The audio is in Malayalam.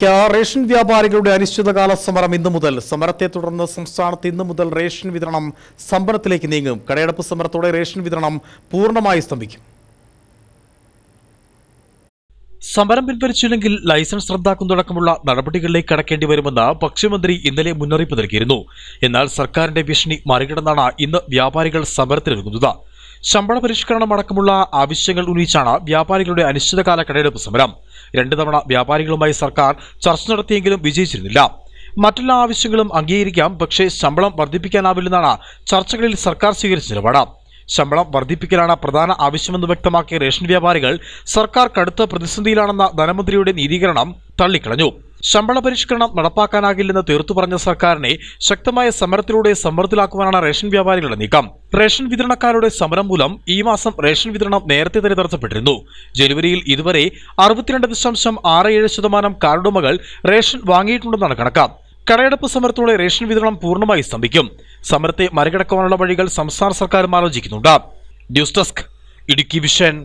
റേഷൻ വ്യാപാരികളുടെ അനിശ്ചിതകാല സമരം ഇന്നു മുതൽ. സമരത്തെ തുടർന്ന് സംസ്ഥാനത്ത് ഇന്നു മുതൽ റേഷൻ വിതരണം സ്തംഭനത്തിലേക്ക് നീങ്ങും. കടയടപ്പ് സമരത്തോടെ റേഷൻ വിതരണം പൂർണ്ണമായി സ്തംഭിക്കും. സമരം പിൻവലിച്ചില്ലെങ്കിൽ ലൈസൻസ് റദ്ദാക്കുന്നതടക്കമുള്ള നടപടികളിലേക്ക് കടക്കേണ്ടി വരുമെന്ന് ഭക്ഷ്യമന്ത്രി ഇന്നലെ മുന്നറിയിപ്പ് നൽകിയിരുന്നു. എന്നാൽ സർക്കാരിന്റെ ഭീഷണി മറികടന്നാണ് ഇന്ന് വ്യാപാരികൾ സമരത്തിനൊരുങ്ങുന്നത്. ശമ്പള പരിഷ്കരണം അടക്കമുള്ള ആവശ്യങ്ങൾ ഉന്നയിച്ചാണ് വ്യാപാരികളുടെ അനിശ്ചിതകാല കടയെടുപ്പ് സമരം. 2 തവണ വ്യാപാരികളുമായി സർക്കാർ ചർച്ച നടത്തിയെങ്കിലും വിജയിച്ചിരുന്നില്ല. മറ്റെല്ലാ ആവശ്യങ്ങളും അംഗീകരിക്കാം, പക്ഷേ ശമ്പളം വർദ്ധിപ്പിക്കാനാവില്ലെന്നാണ് ചർച്ചകളിൽ സർക്കാർ സ്വീകരിച്ച നിലപാട്. ശമ്പളം വർദ്ധിപ്പിക്കലാണ് പ്രധാന ആവശ്യമെന്ന് വ്യക്തമാക്കിയ റേഷൻ വ്യാപാരികൾ സർക്കാർ കടുത്ത പ്രതിസന്ധിയിലാണെന്ന ധനമന്ത്രിയുടെ നീതീകരണം തള്ളിക്കളഞ്ഞു. ശമ്പള പരിഷ്കരണം നടപ്പാക്കാനാകില്ലെന്ന് തീർത്തു പറഞ്ഞ സർക്കാരിനെ ശക്തമായ സമരത്തിലൂടെ സമ്മർദ്ദത്തിലാക്കുവാനാണ് റേഷൻ വ്യാപാരികളുടെ നീക്കം. റേഷൻ വിതരണക്കാരുടെ സമരം മൂലം ഈ മാസം റേഷൻ വിതരണം നേരത്തെ തന്നെ തടസ്സപ്പെട്ടിരുന്നു. ജനുവരിയിൽ ഇതുവരെ 62.67% കാർഡുടമകൾ റേഷൻ വാങ്ങിയിട്ടുണ്ടെന്നാണ് കണക്ക്. കടയടപ്പ് സമരത്തോടെ റേഷൻ വിതരണം പൂർണ്ണമായി സ്തംഭിക്കും. സമരത്തെ മറികടക്കാനുള്ള വഴികൾ സംസ്ഥാന സർക്കാരും ആലോചിക്കുന്നുണ്ട്. News desk, Idukki vision.